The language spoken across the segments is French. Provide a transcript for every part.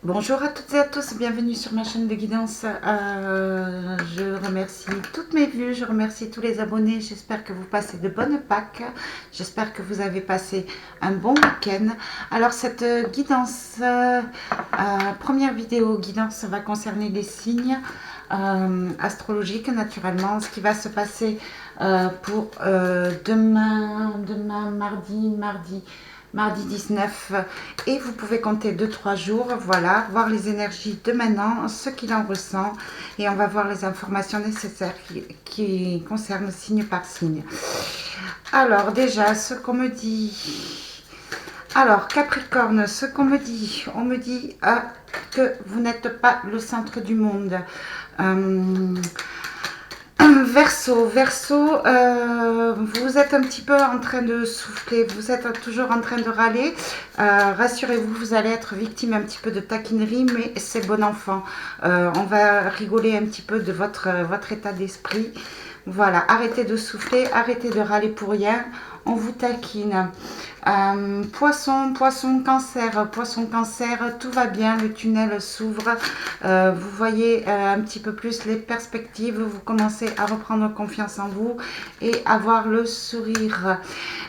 Bonjour à toutes et à tous, bienvenue sur ma chaîne de guidance. Je remercie toutes mes vues, je remercie tous les abonnés. J'espère que vous passez de bonnes Pâques. J'espère que vous avez passé un bon week-end. Alors cette guidance, première vidéo guidance va concerner les signes astrologiques naturellement. Ce qui va se passer pour demain mardi 19, et vous pouvez compter 2-3 jours, voilà, voir les énergies de maintenant, ce qu'il en ressent, et on va voir les informations nécessaires qui concernent signe par signe. Alors déjà, ce qu'on me dit, alors Capricorne, ce qu'on me dit, on me dit que vous n'êtes pas le centre du monde. Verseau, vous êtes un petit peu en train de souffler, vous êtes toujours en train de râler. Rassurez-vous, vous allez être victime un petit peu de taquinerie, mais c'est bon enfant. On va rigoler un petit peu de votre état d'esprit. Voilà, arrêtez de souffler, arrêtez de râler pour rien. On vous taquine. Poisson, cancer, tout va bien, le tunnel s'ouvre, vous voyez un petit peu plus les perspectives, vous commencez à reprendre confiance en vous et avoir le sourire.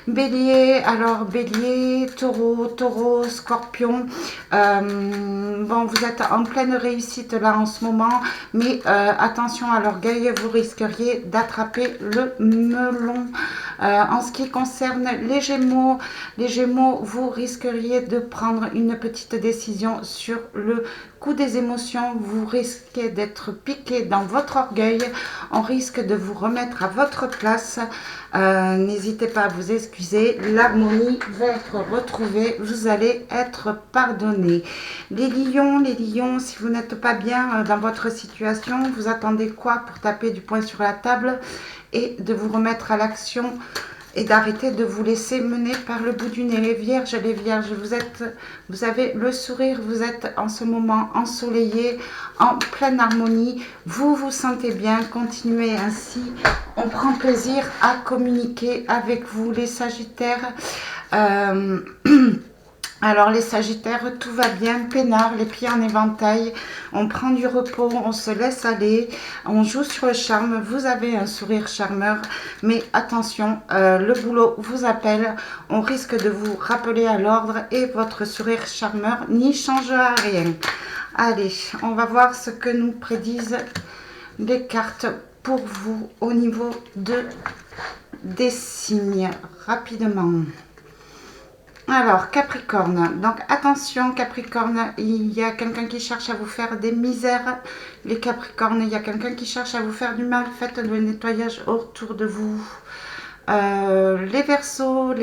Bélier, alors bélier, taureau, scorpion, bon, vous êtes en pleine réussite là en ce moment, mais attention à l'orgueil, vous risqueriez d'attraper le melon. En ce qui concerne les Gémeaux, vous risqueriez de prendre une petite décision sur le coup des émotions. Vous risquez d'être piqué dans votre orgueil. On risque de vous remettre à votre place. N'hésitez pas à vous excuser. L'harmonie va être retrouvée. Vous allez être pardonné. Les lions, si vous n'êtes pas bien dans votre situation, vous attendez quoi pour taper du poing sur la table et de vous remettre à l'action et d'arrêter de vous laisser mener par le bout du nez. Les vierges, vous avez le sourire, vous êtes en ce moment ensoleillé, en pleine harmonie, vous vous sentez bien, continuez ainsi, on prend plaisir à communiquer avec vous. Les sagittaires, alors les sagittaires, tout va bien, peinard, les pieds en éventail, on prend du repos, on se laisse aller, on joue sur le charme, vous avez un sourire charmeur, mais attention, le boulot vous appelle, on risque de vous rappeler à l'ordre et votre sourire charmeur n'y changera rien. Allez, on va voir ce que nous prédisent les cartes pour vous au niveau des signes, rapidement. Alors, Capricorne, donc attention Capricorne, il y a quelqu'un qui cherche à vous faire des misères. Les Capricornes, il y a quelqu'un qui cherche à vous faire du mal. Faites le nettoyage autour de vous. Les Verseaux,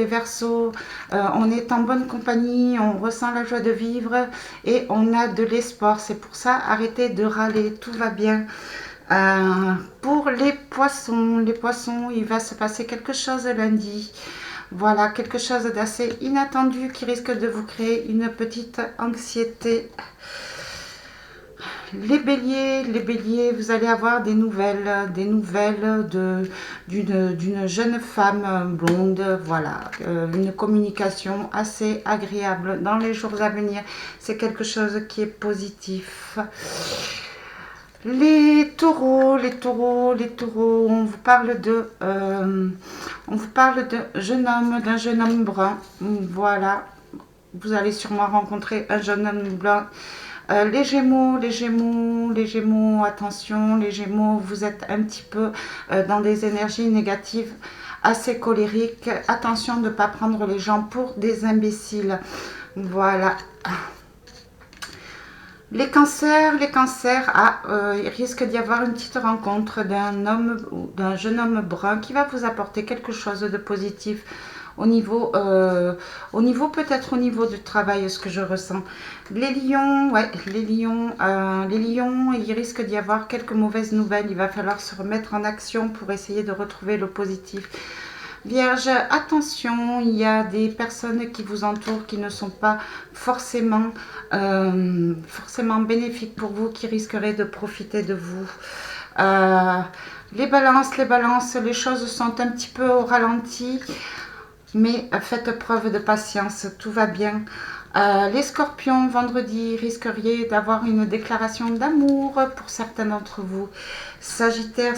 on est en bonne compagnie, on ressent la joie de vivre et on a de l'espoir. C'est pour ça, arrêtez de râler, tout va bien. Pour les poissons, il va se passer quelque chose lundi. Voilà, quelque chose d'assez inattendu qui risque de vous créer une petite anxiété. Les béliers, vous allez avoir des nouvelles d'une jeune femme blonde, voilà, une communication assez agréable dans les jours à venir. C'est quelque chose qui est positif. Les taureaux, on vous parle d'un jeune homme brun. Voilà, vous allez sûrement rencontrer un jeune homme brun. Les Gémeaux, attention, les Gémeaux, vous êtes un petit peu dans des énergies négatives, assez colériques. Attention de ne pas prendre les gens pour des imbéciles. Voilà. Les cancers, il risque d'y avoir une petite rencontre d'un jeune homme brun qui va vous apporter quelque chose de positif peut-être au niveau du travail, ce que je ressens. Les lions, il risque d'y avoir quelques mauvaises nouvelles. Il va falloir se remettre en action pour essayer de retrouver le positif. Vierge, attention, il y a des personnes qui vous entourent qui ne sont pas forcément bénéfiques pour vous, qui risqueraient de profiter de vous. Les balances, les choses sont un petit peu au ralenti, mais faites preuve de patience, tout va bien. Les scorpions, vendredi, risqueriez d'avoir une déclaration d'amour pour certains d'entre vous. Sagittaire,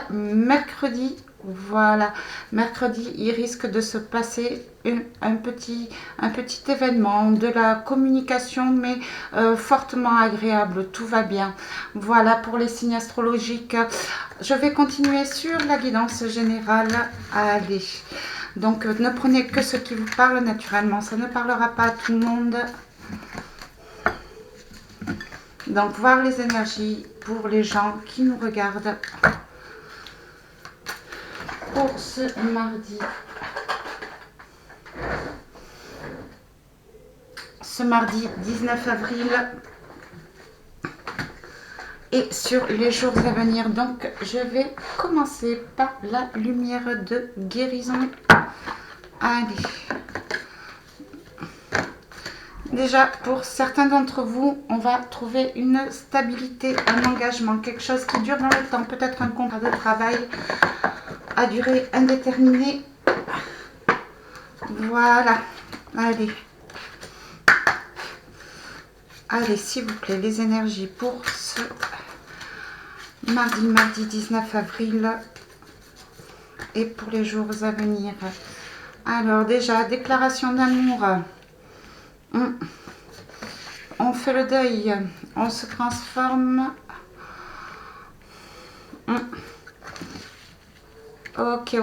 mercredi, voilà, mercredi, il risque de se passer un petit événement, de la communication, mais fortement agréable, tout va bien. Voilà pour les signes astrologiques. Je vais continuer sur la guidance générale. Allez. Donc, ne prenez que ce qui vous parle naturellement. Ça ne parlera pas à tout le monde. Donc, voir les énergies pour les gens qui nous regardent. Pour ce mardi. Ce mardi 19 avril. Et sur les jours à venir. Donc, je vais commencer par la lumière de guérison. Allez. Déjà, pour certains d'entre vous, on va trouver une stabilité, un engagement, quelque chose qui dure dans le temps. Peut-être un contrat de travail à durée indéterminée. Voilà. Allez. Allez, s'il vous plaît, les énergies pour ce mardi 19 avril et pour les jours à venir. Alors déjà, déclaration d'amour. On fait le deuil, on se transforme. Ok.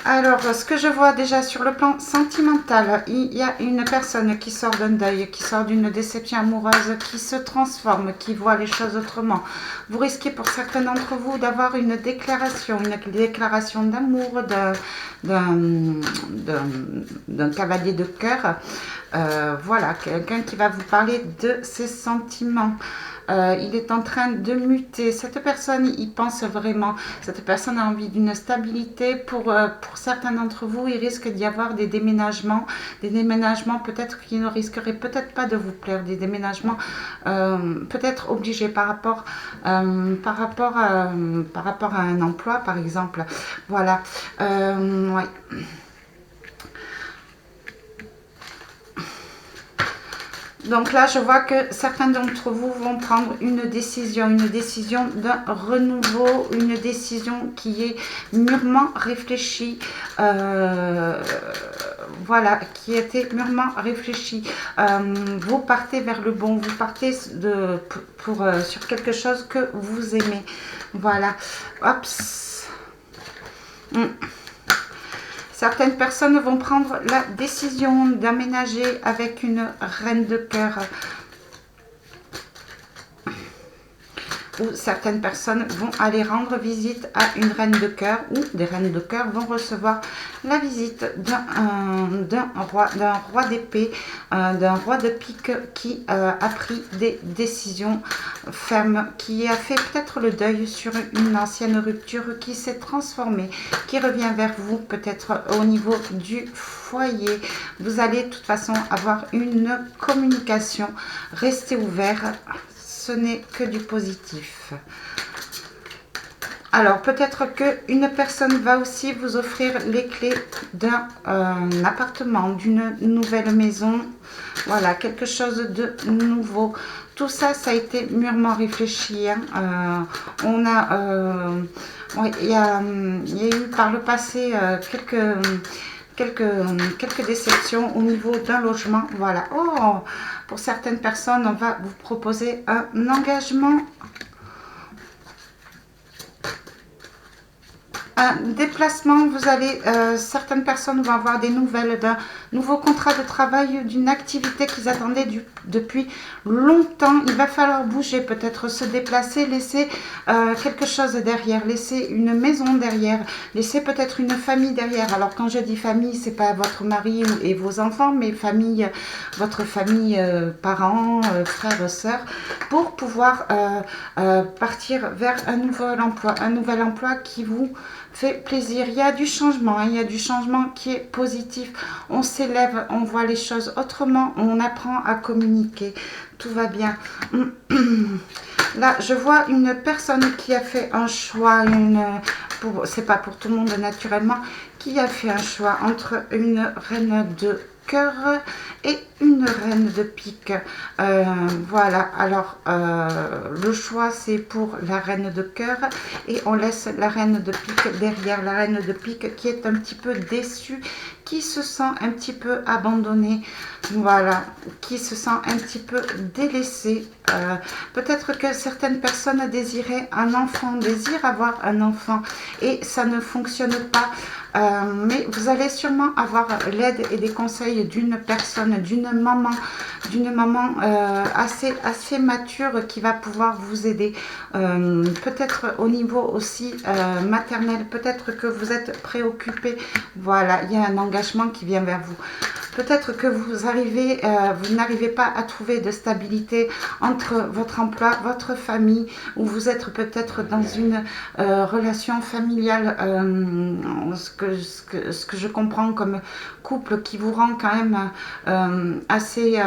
Alors, ce que je vois déjà sur le plan sentimental, il y a une personne qui sort d'un deuil, qui sort d'une déception amoureuse, qui se transforme, qui voit les choses autrement. Vous risquez pour certains d'entre vous d'avoir une déclaration d'amour d'un cavalier de cœur. Voilà, quelqu'un qui va vous parler de ses sentiments. Il est en train de muter. Cette personne y pense vraiment. Cette personne a envie d'une stabilité. Pour certains d'entre vous, il risque d'y avoir des déménagements. Des déménagements peut-être qui ne risqueraient peut-être pas de vous plaire. Des déménagements peut-être obligés par rapport à un emploi, par exemple. Voilà. Ouais. Donc là, je vois que certains d'entre vous vont prendre une décision d'un renouveau, une décision qui est mûrement réfléchie. Voilà, qui a été mûrement réfléchie. Vous partez vers le bon, vous partez sur quelque chose que vous aimez. Voilà. Hop. Certaines personnes vont prendre la décision d'aménager avec une reine de cœur. Ou certaines personnes vont aller rendre visite à une reine de cœur, ou des reines de cœur vont recevoir la visite d'un roi d'épée, d'un roi de pique qui a pris des décisions fermes, qui a fait peut-être le deuil sur une ancienne rupture, qui s'est transformée, qui revient vers vous peut-être au niveau du foyer. Vous allez de toute façon avoir une communication. Restez ouvert. Ce n'est que du positif. Alors, peut-être qu'une personne va aussi vous offrir les clés d'un appartement, d'une nouvelle maison. Voilà, quelque chose de nouveau. Tout ça, ça a été mûrement réfléchi. Hein. Il y a eu par le passé quelques déceptions au niveau d'un logement. Voilà. Oh, pour certaines personnes, on va vous proposer un engagement, un déplacement. Vous allez, certaines personnes vont avoir des nouvelles d'un nouveau contrat de travail, d'une activité qu'ils attendaient depuis longtemps. Il va falloir bouger, peut-être se déplacer, laisser quelque chose derrière, laisser une maison derrière, laisser peut-être une famille derrière. Alors quand je dis famille, c'est pas votre mari et vos enfants, mais famille, votre famille, parents, frères, sœurs, pour pouvoir partir vers un nouvel emploi qui vous fait plaisir. Il y a du changement, hein, il y a du changement qui est positif. On s'élève, on voit les choses autrement, on apprend à communiquer. Tout va bien. Là, je vois une personne qui a fait un choix, c'est pas pour tout le monde naturellement, qui a fait un choix entre une reine de cœur et une reine de pique. Voilà, alors le choix c'est pour la reine de cœur et on laisse la reine de pique derrière. La reine de pique qui est un petit peu déçue, qui se sent un petit peu abandonnée, voilà, qui se sent un petit peu délaissée. Peut-être que certaines personnes désiraient un enfant, désirent avoir un enfant et ça ne fonctionne pas. Mais vous allez sûrement avoir l'aide et des conseils d'une personne, d'une maman assez mature qui va pouvoir vous aider. Peut-être au niveau aussi maternel, peut-être que vous êtes préoccupé. Voilà, il y a un engagement qui vient vers vous. Peut-être que vous n'arrivez pas à trouver de stabilité entre votre emploi, votre famille, ou vous êtes peut-être dans une relation familiale, ce que je comprends comme couple qui vous rend quand même assez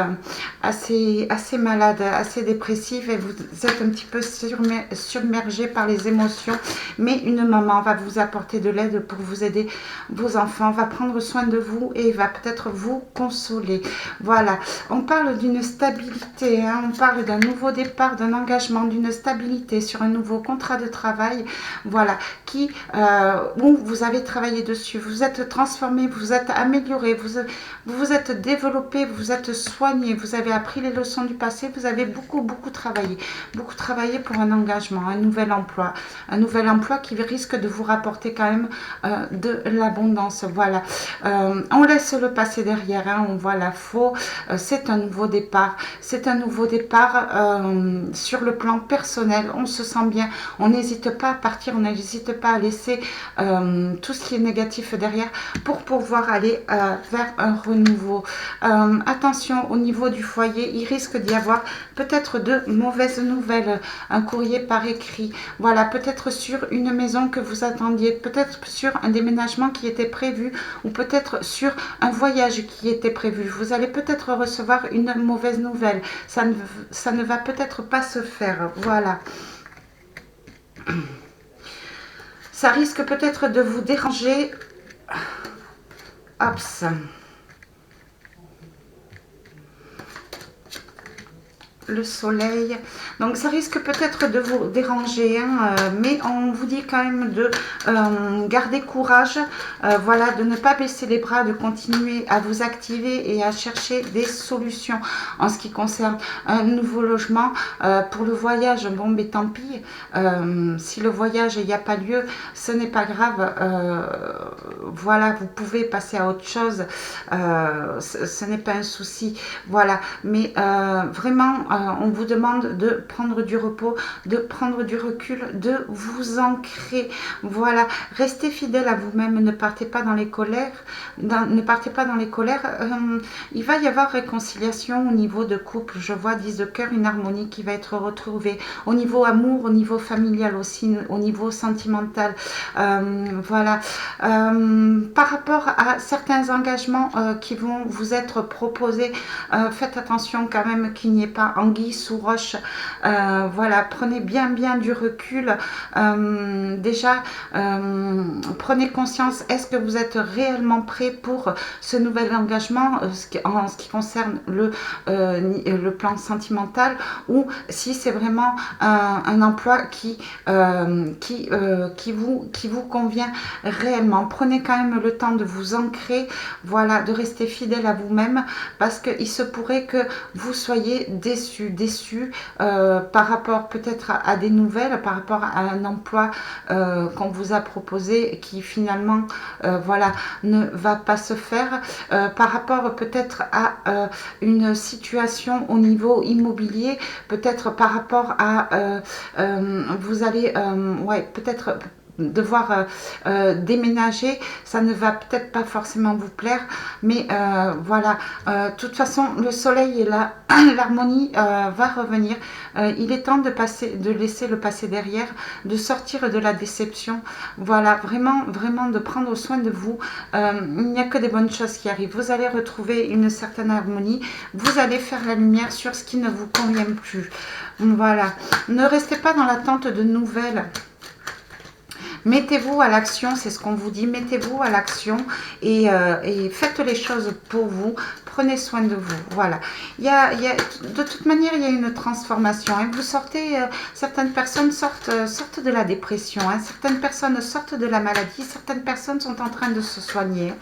malade, assez dépressif, et vous êtes un petit peu submergé par les émotions. Mais une maman va vous apporter de l'aide pour vous aider. Vos enfants va prendre soin de vous et va peut-être vous consoler. Voilà, on parle d'une stabilité, hein, on parle d'un nouveau départ, d'un engagement, d'une stabilité sur un nouveau contrat de travail, voilà, où vous avez travaillé dessus, vous êtes transformé, vous êtes amélioré, vous vous êtes développé, vous êtes soigné, vous avez appris les leçons du passé, vous avez beaucoup travaillé pour un engagement, un nouvel emploi qui risque de vous rapporter quand même de l'abondance. Voilà, on laisse le passé derrière, hein, on voit la faux, c'est un nouveau départ, sur le plan personnel, on se sent bien, on n'hésite pas à partir, on n'hésite pas à laisser tout ce qui est négatif derrière pour pouvoir aller vers un renouveau. Attention au niveau du foyer, il risque d'y avoir peut-être de mauvaises nouvelles, un courrier par écrit, voilà, peut-être sur une maison que vous attendiez, peut-être sur un déménagement qui était prévu, ou peut-être sur un voyage qui était prévu. Vous allez peut-être recevoir une mauvaise nouvelle, ça ne va peut-être pas se faire, voilà. Ça risque peut-être de vous déranger. Hop. Le soleil, donc ça risque peut-être de vous déranger, hein, mais on vous dit quand même de garder courage, voilà, de ne pas baisser les bras, de continuer à vous activer et à chercher des solutions en ce qui concerne un nouveau logement. Pour le voyage, bon, mais tant pis, si le voyage il n'y a pas lieu, ce n'est pas grave, voilà, vous pouvez passer à autre chose, ce n'est pas un souci, voilà, mais vraiment on vous demande de prendre du repos, de prendre du recul, de vous ancrer, voilà, restez fidèle à vous-même, ne partez pas dans les colères, il va y avoir réconciliation au niveau de couple, je vois 10 de cœur, une harmonie qui va être retrouvée, au niveau amour, au niveau familial aussi, au niveau sentimental, voilà, par rapport à certains engagements qui vont vous être proposés, faites attention quand même qu'il n'y ait pas anguille sous roche, voilà, prenez bien du recul, déjà prenez conscience, est-ce que vous êtes réellement prêt pour ce nouvel engagement en ce qui concerne le plan sentimental, ou si c'est vraiment un emploi qui vous convient réellement. Prenez quand même le temps de vous ancrer, voilà, de rester fidèle à vous-même, parce qu'il se pourrait que vous soyez déçu par rapport peut-être à des nouvelles, par rapport à un emploi qu'on vous a proposé qui finalement voilà, ne va pas se faire, par rapport peut-être à une situation au niveau immobilier, peut-être par rapport à vous allez ouais, peut-être devoir déménager, ça ne va peut-être pas forcément vous plaire, mais voilà, de toute façon le soleil et l'harmonie va revenir, il est temps de laisser le passé derrière, de sortir de la déception, voilà, vraiment de prendre soin de vous, il n'y a que des bonnes choses qui arrivent, vous allez retrouver une certaine harmonie, vous allez faire la lumière sur ce qui ne vous convient plus, voilà, ne restez pas dans l'attente de nouvelles. Mettez-vous à l'action, c'est ce qu'on vous dit. Mettez-vous à l'action et faites les choses pour vous. Prenez soin de vous. Voilà. De toute manière, il y a une transformation. Hein. Vous sortez, certaines personnes sortent de la dépression. Hein. Certaines personnes sortent de la maladie. Certaines personnes sont en train de se soigner.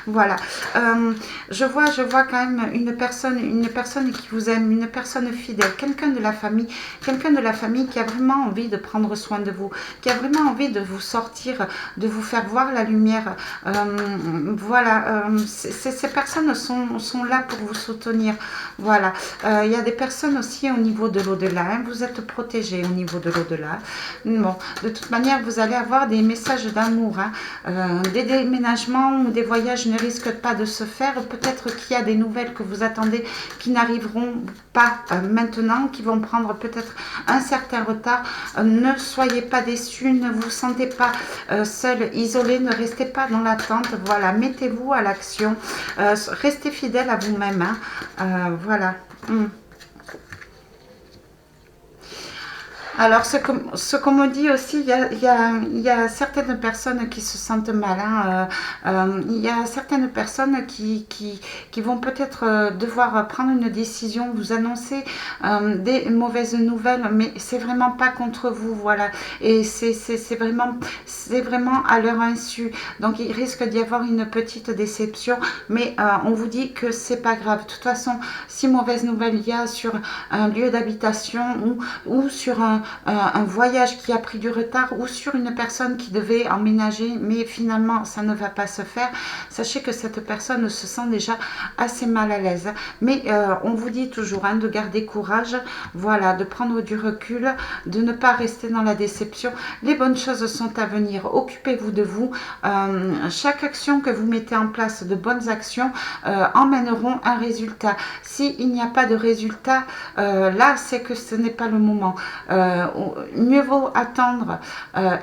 Voilà. Je vois quand même une personne qui vous aime, une personne fidèle, quelqu'un de la famille qui a vraiment envie de prendre soin de vous, qui a vraiment envie de vous sortir, de vous faire voir la lumière. Voilà. Ces personnes sont là pour vous soutenir. Voilà. Il y a des personnes aussi au niveau de l'au-delà. Hein. Vous êtes protégés au niveau de l'au-delà. Bon, de toute manière, vous allez avoir des messages d'amour. Hein. Des déménagements ou des voyages ne risquent pas de se faire. Peut-être qu'il y a des nouvelles que vous attendez qui n'arriveront pas maintenant, qui vont prendre peut-être un certain retard. Ne soyez pas déçus, ne vous sentez pas seul, isolé, ne restez pas dans l'attente. Voilà, mettez-vous à l'action. Restez fidèle à vous-même. Hein. Voilà. Alors, ce qu'on me dit aussi, il y a certaines personnes qui se sentent mal. Hein. Il y a certaines personnes qui vont peut-être devoir prendre une décision, vous annoncer des mauvaises nouvelles, mais c'est vraiment pas contre vous, voilà. Et c'est vraiment à leur insu. Donc, il risque d'y avoir une petite déception, mais on vous dit que c'est pas grave. De toute façon, si mauvaise nouvelle il y a sur un lieu d'habitation ou sur un voyage qui a pris du retard ou sur une personne qui devait emménager mais finalement ça ne va pas se faire, sachez que cette personne se sent déjà assez mal à l'aise. Mais on vous dit toujours de garder courage, voilà, de prendre du recul, de ne pas rester dans la déception. Les bonnes choses sont à venir, occupez-vous de vous. Chaque action que vous mettez en place, de bonnes actions, emmèneront un résultat. S'il n'y a pas de résultat, là c'est que ce n'est pas le moment. Mieux vaut attendre,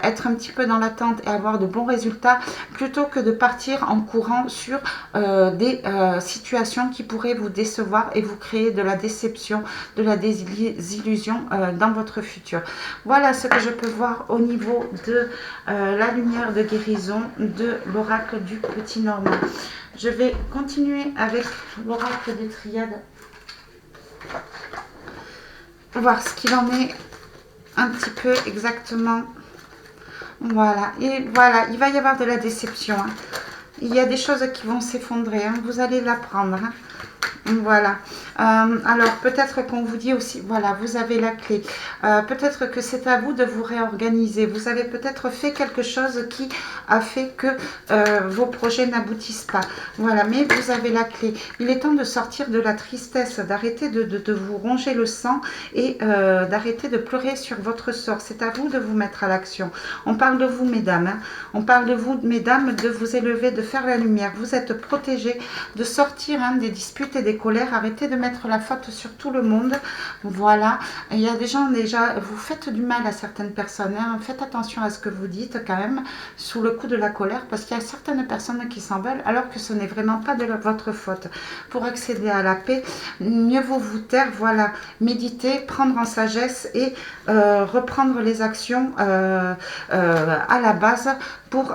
être un petit peu dans l'attente et avoir de bons résultats plutôt que de partir en courant sur des situations qui pourraient vous décevoir et vous créer de la déception, de la désillusion dans votre futur. Voilà ce que je peux voir au niveau de la lumière de guérison de l'oracle du Petit Normand. Je vais continuer avec l'oracle des triades. Voir ce qu'il en est un petit peu exactement. Voilà. Et voilà, il va y avoir de la déception. Hein. Il y a des choses qui vont s'effondrer. Hein. Vous allez l'apprendre. Hein. Voilà. Alors, peut-être qu'on vous dit aussi, voilà, vous avez la clé. Peut-être que c'est à vous de vous réorganiser. Vous avez peut-être fait quelque chose qui a fait que vos projets n'aboutissent pas. Voilà, mais vous avez la clé. Il est temps de sortir de la tristesse, d'arrêter de vous ronger le sang et d'arrêter de pleurer sur votre sort. C'est à vous de vous mettre à l'action. On parle de vous, mesdames. Hein. On parle de vous, mesdames, de vous élever, de faire la lumière. Vous êtes protégées, de sortir des disputes et des colères. Arrêtez de mettre la faute sur tout le monde. Voilà. Il y a des gens déjà, vous faites du mal à certaines personnes. Hein. Faites attention à ce que vous dites quand même sous le coup de la colère parce qu'il y a certaines personnes qui s'en veulent alors que ce n'est vraiment pas de votre faute. Pour accéder à la paix, mieux vaut vous taire. Voilà. Méditer, prendre en sagesse et reprendre les actions à la base pour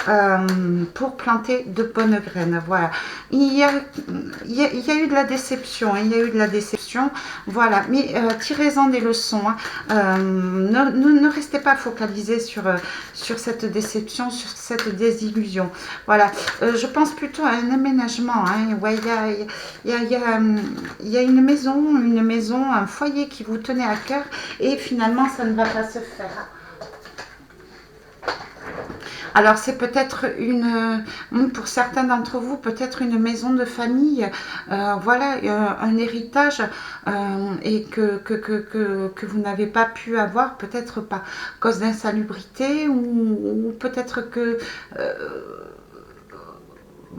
planter de bonnes graines. Voilà. Il y a eu de la déception. Hein, il y a eu de la déception. Voilà. Mais tirez-en des leçons. Hein. Ne restez pas focalisés sur cette déception, sur cette désillusion. Voilà. Je pense plutôt à un aménagement. Hein. Ouais, il y a une maison, un foyer qui vous tenait à cœur et finalement ça ne va pas se faire. Alors c'est peut-être pour certains d'entre vous, peut-être une maison de famille, voilà, un héritage et que vous n'avez pas pu avoir, peut-être pas à cause d'insalubrité ou peut-être que...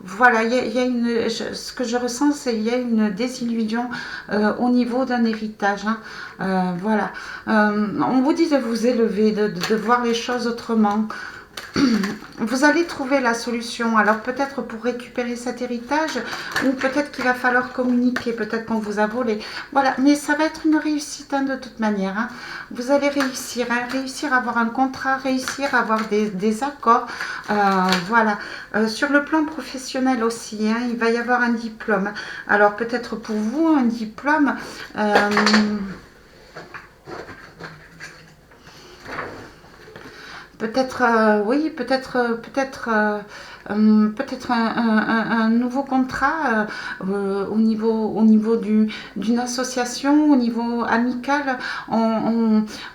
voilà, ce que je ressens, c'est qu'il y a une désillusion au niveau d'un héritage. Hein. Voilà. On vous dit de vous élever, de voir les choses autrement. Vous allez trouver la solution. Alors peut-être pour récupérer cet héritage, ou peut-être qu'il va falloir communiquer, peut-être qu'on vous a volé. Voilà, mais ça va être une réussite hein, de toute manière. Hein. Vous allez réussir, hein, réussir à avoir un contrat, réussir à avoir des accords. Voilà. Sur le plan professionnel aussi, hein, il va y avoir un diplôme. Alors peut-être pour vous, un diplôme... peut-être, oui, peut-être un nouveau contrat au niveau d'une association, au niveau amical.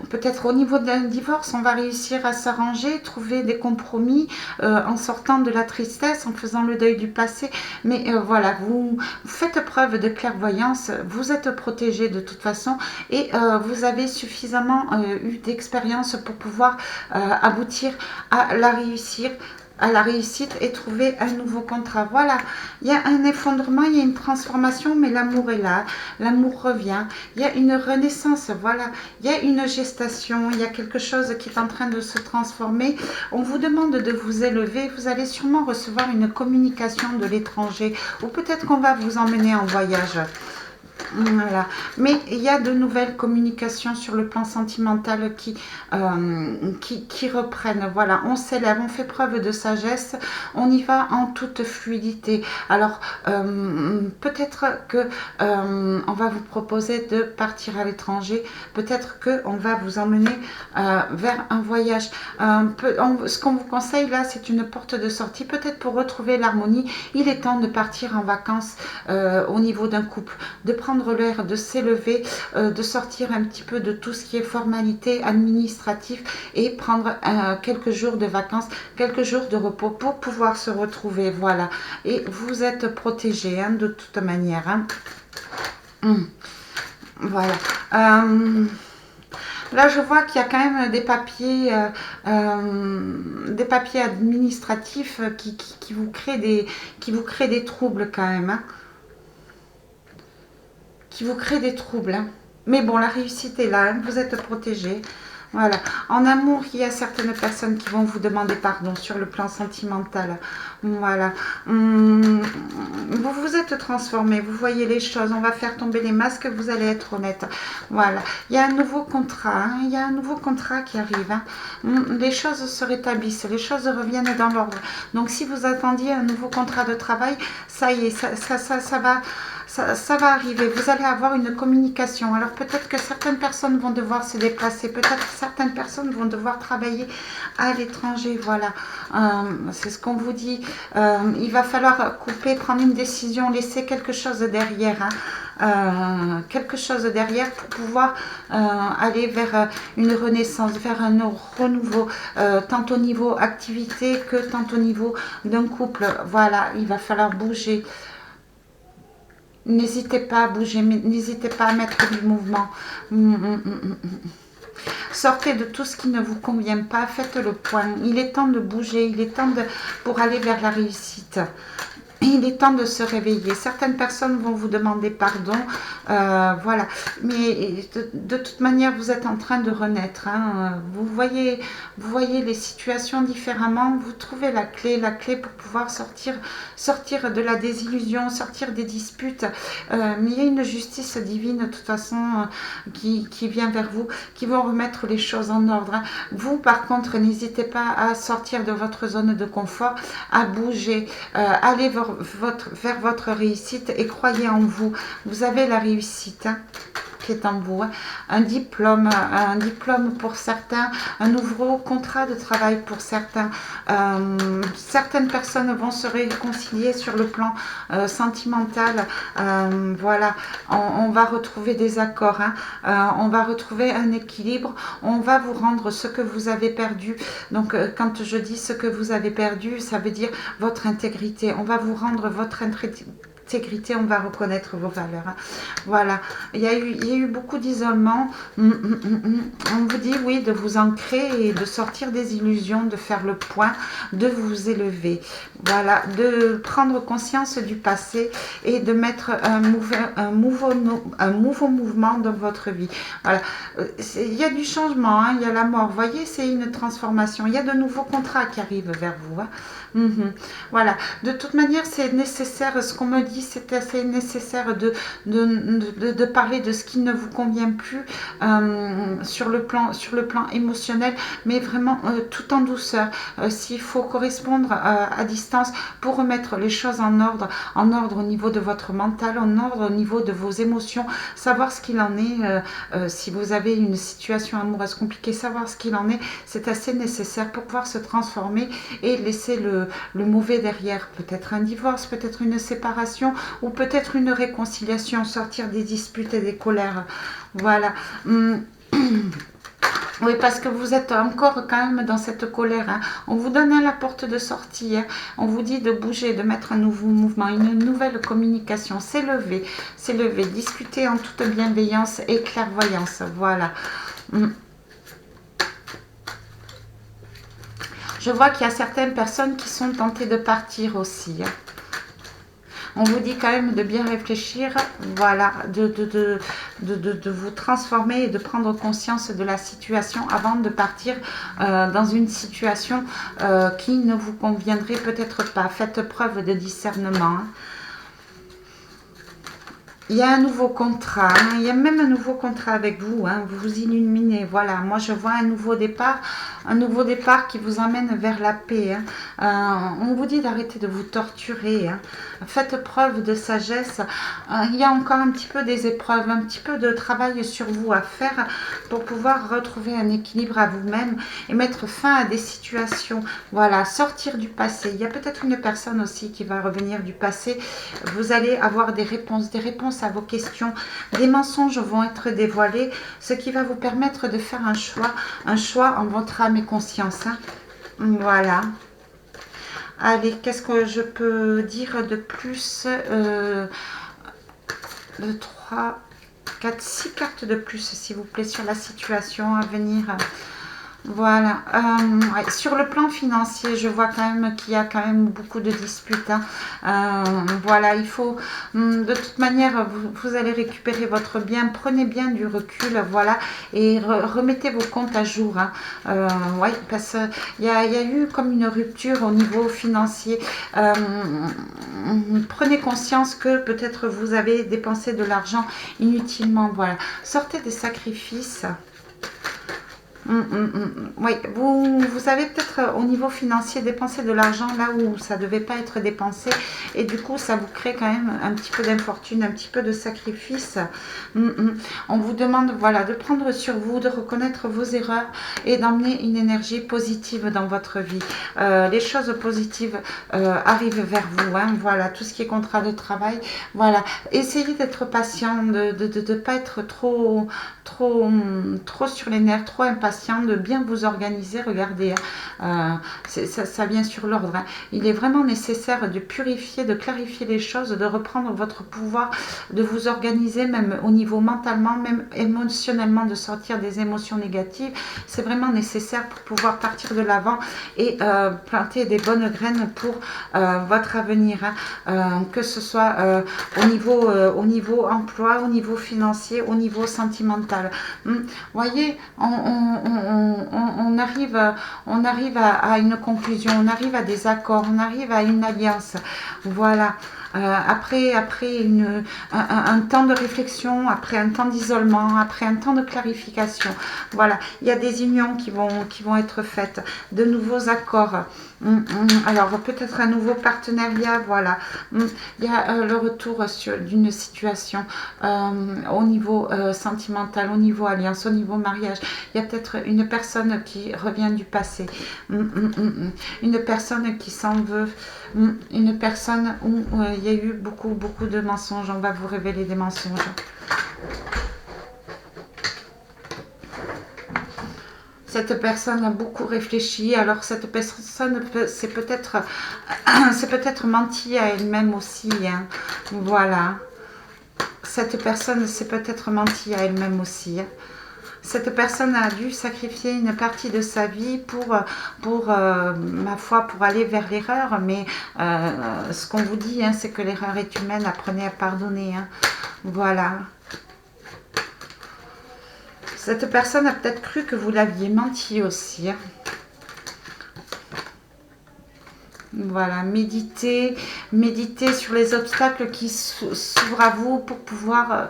Peut-être au niveau d'un divorce, on va réussir à s'arranger, trouver des compromis en sortant de la tristesse, en faisant le deuil du passé. Mais voilà, vous faites preuve de clairvoyance, vous êtes protégé de toute façon et vous avez suffisamment eu d'expérience pour pouvoir aboutir à la réussite et trouver un nouveau contrat. Voilà, il y a un effondrement, il y a une transformation, mais l'amour est là, l'amour revient, il y a une renaissance, voilà, il y a une gestation, il y a quelque chose qui est en train de se transformer. On vous demande de vous élever, vous allez sûrement recevoir une communication de l'étranger, ou peut-être qu'on va vous emmener en voyage. Voilà. Mais il y a de nouvelles communications sur le plan sentimental qui reprennent. Voilà, on s'élève, on fait preuve de sagesse, on y va en toute fluidité. Alors, peut-être que on va vous proposer de partir à l'étranger, peut-être qu'on va vous emmener vers un voyage. Ce qu'on vous conseille là, c'est une porte de sortie, peut-être pour retrouver l'harmonie. Il est temps de partir en vacances au niveau d'un couple, de prendre l'air, de s'élever, de sortir un petit peu de tout ce qui est formalité administrative et prendre quelques jours de vacances, quelques jours de repos pour pouvoir se retrouver. Voilà. Et vous êtes protégés hein, de toute manière. Hein. Voilà. Là, je vois qu'il y a quand même des papiers administratifs qui vous créent des troubles quand même. Hein. Qui vous crée des troubles. Hein. Mais bon, la réussite est là, hein. Vous êtes protégés. Voilà. En amour, il y a certaines personnes qui vont vous demander pardon sur le plan sentimental. Voilà. Vous vous êtes transformé, vous voyez les choses, on va faire tomber les masques, vous allez être honnête. Voilà. Il y a un nouveau contrat, hein. Il y a un nouveau contrat qui arrive. Hein. Les choses se rétablissent, les choses reviennent dans l'ordre. Donc si vous attendiez un nouveau contrat de travail, ça y est, ça va arriver, vous allez avoir une communication. Alors peut-être que certaines personnes vont devoir se déplacer, peut-être que certaines personnes vont devoir travailler à l'étranger, voilà. C'est ce qu'on vous dit. Il va falloir couper, prendre une décision, laisser quelque chose derrière. Hein. Quelque chose derrière pour pouvoir aller vers une renaissance, vers un renouveau, tant au niveau activité que tant au niveau d'un couple. Voilà, il va falloir bouger. N'hésitez pas à bouger, n'hésitez pas à mettre du mouvement. Sortez de tout ce qui ne vous convient pas, faites le point. Il est temps de bouger, il est temps pour aller vers la réussite. Il est temps de se réveiller. Certaines personnes vont vous demander pardon. Voilà. Mais de toute manière, vous êtes en train de renaître. Hein. Vous voyez les situations différemment. Vous trouvez la clé pour pouvoir sortir de la désillusion, sortir des disputes. Mais il y a une justice divine, de toute façon, qui vient vers vous, qui vont remettre les choses en ordre. Hein. Vous, par contre, n'hésitez pas à sortir de votre zone de confort, à bouger, allez vers votre réussite et croyez en vous. Vous avez la réussite hein, qui est en vous. Hein. Un diplôme pour certains, un nouveau contrat de travail pour certains. Certaines personnes vont se réconcilier sur le plan sentimental. Voilà, on va retrouver des accords. Hein. On va retrouver un équilibre. On va vous rendre ce que vous avez perdu. Donc, quand je dis ce que vous avez perdu, ça veut dire votre intégrité. On va vous rendre votre intégrité, on va reconnaître vos valeurs. Hein. Voilà, il y a eu beaucoup d'isolement. On vous dit, oui, de vous ancrer et de sortir des illusions, de faire le point, de vous élever. Voilà, de prendre conscience du passé et de mettre un nouveau mouvement dans votre vie. Voilà, il y a du changement, hein, il y a la mort. Vous voyez, c'est une transformation. Il y a de nouveaux contrats qui arrivent vers vous. Hein. Voilà, de toute manière, c'est nécessaire. Ce qu'on me dit, c'est assez nécessaire de parler de ce qui ne vous convient plus sur le plan émotionnel, mais vraiment tout en douceur. S'il faut correspondre à distance pour remettre les choses en ordre au niveau de votre mental, en ordre au niveau de vos émotions, savoir ce qu'il en est. Si vous avez une situation amoureuse compliquée, savoir ce qu'il en est, c'est assez nécessaire pour pouvoir se transformer et laisser le mauvais derrière. Peut-être un divorce, peut-être une séparation ou peut-être une réconciliation, sortir des disputes et des colères. Voilà. Oui, parce que vous êtes encore quand même dans cette colère. Hein. On vous donne la porte de sortie. Hein. On vous dit de bouger, de mettre un nouveau mouvement, une nouvelle communication. S'élever, discuter en toute bienveillance et clairvoyance. Voilà. Je vois qu'il y a certaines personnes qui sont tentées de partir aussi. Hein. On vous dit quand même de bien réfléchir, voilà, de vous transformer et de prendre conscience de la situation avant de partir dans une situation qui ne vous conviendrait peut-être pas. Faites preuve de discernement. Hein. Il y a un nouveau contrat, hein. Il y a même un nouveau contrat avec vous, hein. Vous vous illuminez, voilà, moi je vois un nouveau départ qui vous emmène vers la paix. Hein. On vous dit d'arrêter de vous torturer, hein. Faites preuve de sagesse. Il y a encore un petit peu des épreuves, un petit peu de travail sur vous à faire pour pouvoir retrouver un équilibre à vous-même et mettre fin à des situations, voilà, sortir du passé. Il y a peut-être une personne aussi qui va revenir du passé, vous allez avoir des réponses à vos questions, des mensonges vont être dévoilés, ce qui va vous permettre de faire un choix en votre âme et conscience. Hein. Voilà. Allez, qu'est-ce que je peux dire de plus 3, 4, 6 cartes de plus, s'il vous plaît, sur la situation à venir. Voilà. Sur le plan financier, je vois quand même qu'il y a quand même beaucoup de disputes. Hein. Voilà, il faut, de toute manière, vous allez récupérer votre bien. Prenez bien du recul, voilà, et remettez vos comptes à jour. Hein. Ouais, parce qu'il y a eu comme une rupture au niveau financier. Prenez conscience que peut-être vous avez dépensé de l'argent inutilement. Voilà, sortez des sacrifices. Oui, vous avez peut-être au niveau financier dépensé de l'argent là où ça ne devait pas être dépensé et du coup ça vous crée quand même un petit peu d'infortune, un petit peu de sacrifice. On vous demande, voilà, de prendre sur vous, de reconnaître vos erreurs et d'emmener une énergie positive dans votre vie. Les choses positives arrivent vers vous. Hein, voilà, tout ce qui est contrat de travail. Voilà, essayez d'être patient, de ne pas être trop sur les nerfs, trop impatient, de bien vous organiser. Regardez, ça vient sur l'ordre. Hein. Il est vraiment nécessaire de purifier, de clarifier les choses, de reprendre votre pouvoir, de vous organiser même au niveau mentalement, même émotionnellement, de sortir des émotions négatives. C'est vraiment nécessaire pour pouvoir partir de l'avant et planter des bonnes graines pour votre avenir. Hein. Que ce soit au niveau emploi, au niveau financier, au niveau sentimental. Voyez, on arrive à une conclusion, on arrive à des accords, on arrive à une alliance. Voilà. Après un temps de réflexion, après un temps d'isolement, après un temps de clarification. Voilà, il y a des unions qui vont être faites, de nouveaux accords. Alors peut-être un nouveau partenariat, voilà. Il y a le retour d'une situation au niveau sentimental, au niveau alliance, au niveau mariage. Il y a peut-être une personne qui revient du passé, une personne qui s'en veut, une personne où il y a eu beaucoup de mensonges. On va vous révéler des mensonges. Cette personne a beaucoup réfléchi, alors cette personne c'est peut-être menti à elle-même aussi. Hein. Voilà. Cette personne s'est peut-être menti à elle-même aussi. Cette personne a dû sacrifier une partie de sa vie ma foi, pour aller vers l'erreur. Mais ce qu'on vous dit, hein, c'est que l'erreur est humaine. Apprenez à pardonner. Hein. Voilà. Cette personne a peut-être cru que vous l'aviez menti aussi. Hein. Voilà, méditez sur les obstacles qui s'ouvrent à vous pour pouvoir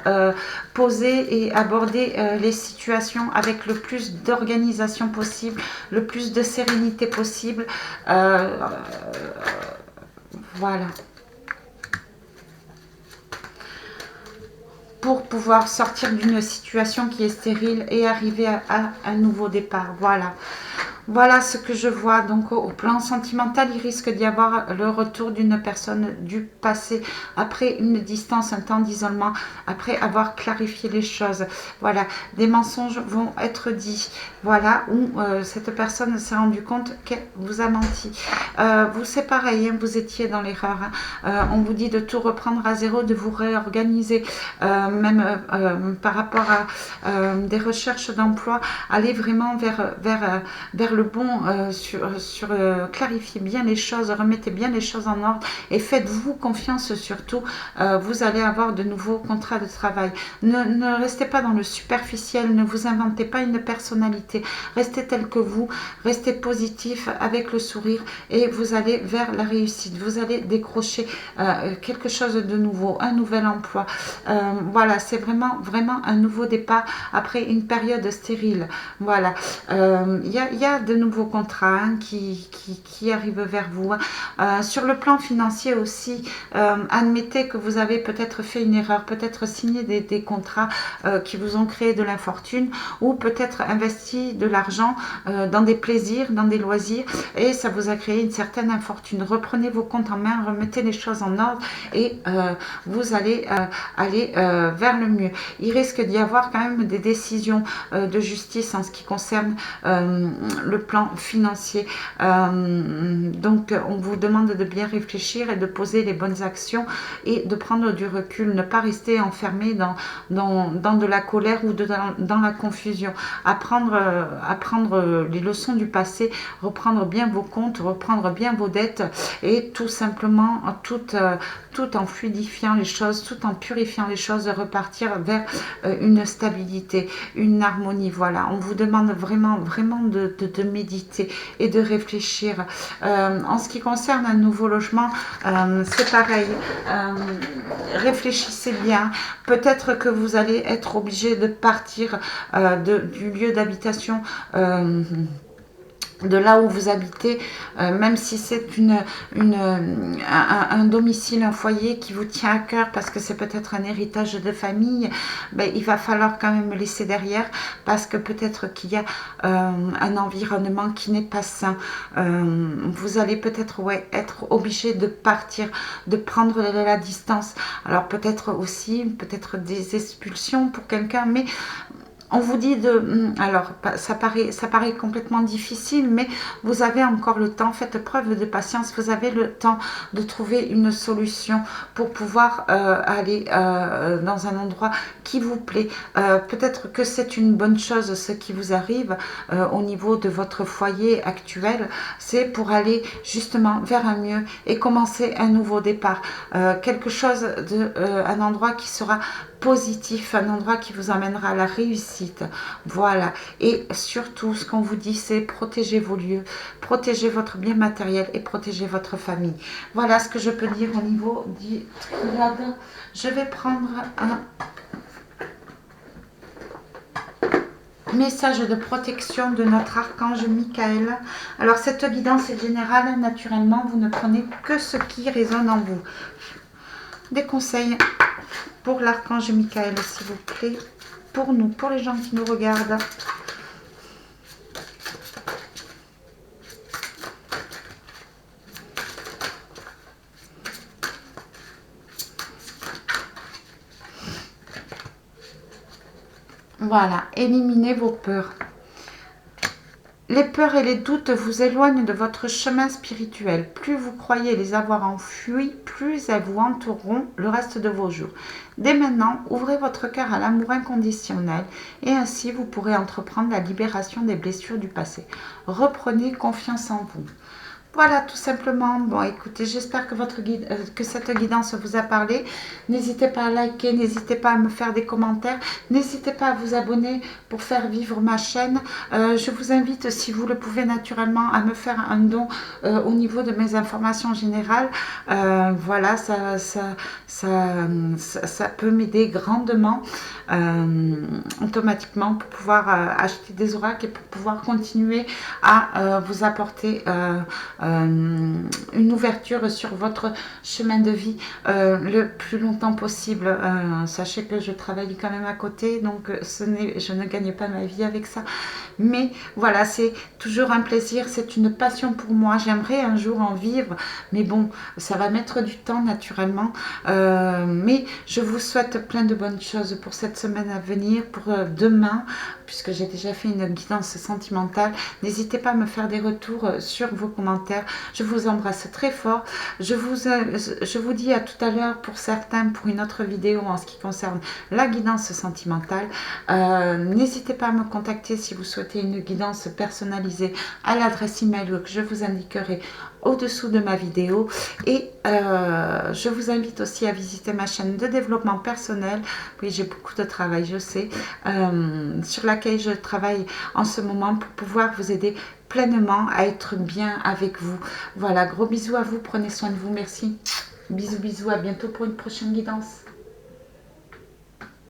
poser et aborder les situations avec le plus d'organisation possible, le plus de sérénité possible. Voilà. Pour pouvoir sortir d'une situation qui est stérile et arriver à un nouveau départ. Voilà. Voilà ce que je vois. Donc au plan sentimental, il risque d'y avoir le retour d'une personne du passé après une distance, un temps d'isolement, après avoir clarifié les choses. Voilà, des mensonges vont être dits. Voilà, où cette personne s'est rendue compte qu'elle vous a menti. Vous, c'est pareil, hein, vous étiez dans l'erreur. Hein. On vous dit de tout reprendre à zéro, de vous réorganiser, même par rapport à des recherches d'emploi, aller vraiment vers le bon, clarifiez bien les choses, remettez bien les choses en ordre et faites-vous confiance surtout. Vous allez avoir de nouveaux contrats de travail. Ne restez pas dans le superficiel, ne vous inventez pas une personnalité. Restez tel que vous, restez positif avec le sourire et vous allez vers la réussite. Vous allez décrocher quelque chose de nouveau, un nouvel emploi. Voilà, c'est vraiment un nouveau départ après une période stérile. Voilà, il y a de nouveaux contrats hein, qui arrivent vers vous. Sur le plan financier aussi, admettez que vous avez peut-être fait une erreur, peut-être signé des contrats qui vous ont créé de l'infortune ou peut-être investi de l'argent dans des plaisirs, dans des loisirs et ça vous a créé une certaine infortune. Reprenez vos comptes en main, remettez les choses en ordre et vous allez aller vers le mieux. Il risque d'y avoir quand même des décisions de justice en ce qui concerne le plan financier. Donc, on vous demande de bien réfléchir et de poser les bonnes actions et de prendre du recul. Ne pas rester enfermé dans de la colère ou dans la confusion. Apprendre les leçons du passé, reprendre bien vos comptes, reprendre bien vos dettes et tout simplement, tout en fluidifiant les choses, tout en purifiant les choses, repartir vers une stabilité, une harmonie. Voilà, on vous demande vraiment de méditer et de réfléchir. En ce qui concerne un nouveau logement, c'est pareil. Réfléchissez bien. Peut-être que vous allez être obligé de partir du lieu d'habitation de là où vous habitez, même si c'est un domicile, un foyer qui vous tient à cœur parce que c'est peut-être un héritage de famille, ben, il va falloir quand même le laisser derrière parce que peut-être qu'il y a un environnement qui n'est pas sain. Vous allez peut-être être obligé de partir, de prendre de la distance. Alors peut-être aussi, peut-être des expulsions pour quelqu'un, mais on vous dit alors ça paraît complètement difficile, mais vous avez encore le temps, faites preuve de patience, vous avez le temps de trouver une solution pour pouvoir aller dans un endroit qui vous plaît. Peut-être que c'est une bonne chose ce qui vous arrive au niveau de votre foyer actuel, c'est pour aller justement vers un mieux et commencer un nouveau départ. Quelque chose un endroit qui sera positif, un endroit qui vous amènera à la réussite. Voilà. Et surtout, ce qu'on vous dit, c'est protégez vos lieux, protégez votre bien matériel et protégez votre famille. Voilà ce que je peux dire au niveau du triade. Je vais prendre un message de protection de notre archange Michael. Alors, cette guidance est générale. Naturellement, vous ne prenez que ce qui résonne en vous. Des conseils pour l'archange Michael, s'il vous plaît, pour nous, pour les gens qui nous regardent. Voilà, éliminez vos peurs. Les peurs et les doutes vous éloignent de votre chemin spirituel. Plus vous croyez les avoir enfuis, plus elles vous hanteront le reste de vos jours. Dès maintenant, ouvrez votre cœur à l'amour inconditionnel et ainsi vous pourrez entreprendre la libération des blessures du passé. Reprenez confiance en vous. Voilà, tout simplement. Bon, écoutez, j'espère que que cette guidance vous a parlé. N'hésitez pas à liker, n'hésitez pas à me faire des commentaires, n'hésitez pas à vous abonner pour faire vivre ma chaîne. Je vous invite, si vous le pouvez naturellement, à me faire un don au niveau de mes informations générales. Voilà, ça peut m'aider grandement automatiquement pour pouvoir acheter des oracles et pour pouvoir continuer à vous apporter une ouverture sur votre chemin de vie le plus longtemps possible. Sachez que je travaille quand même à côté, donc je ne gagne pas ma vie avec ça. Mais voilà, c'est toujours un plaisir, c'est une passion pour moi. J'aimerais un jour en vivre, mais bon, ça va mettre du temps naturellement. Mais je vous souhaite plein de bonnes choses pour cette semaine à venir, pour demain, puisque j'ai déjà fait une guidance sentimentale. N'hésitez pas à me faire des retours sur vos commentaires. Je vous embrasse très fort. Je vous dis à tout à l'heure pour certains, pour une autre vidéo en ce qui concerne la guidance sentimentale. N'hésitez pas à me contacter si vous souhaitez une guidance personnalisée à l'adresse email que je vous indiquerai au-dessous de ma vidéo. Et je vous invite aussi à visiter ma chaîne de développement personnel. Oui, j'ai beaucoup de travail, je sais, sur laquelle je travaille en ce moment pour pouvoir vous aider pleinement à être bien avec vous. Voilà, gros bisous à vous, prenez soin de vous, merci. Bisous, bisous, à bientôt pour une prochaine guidance.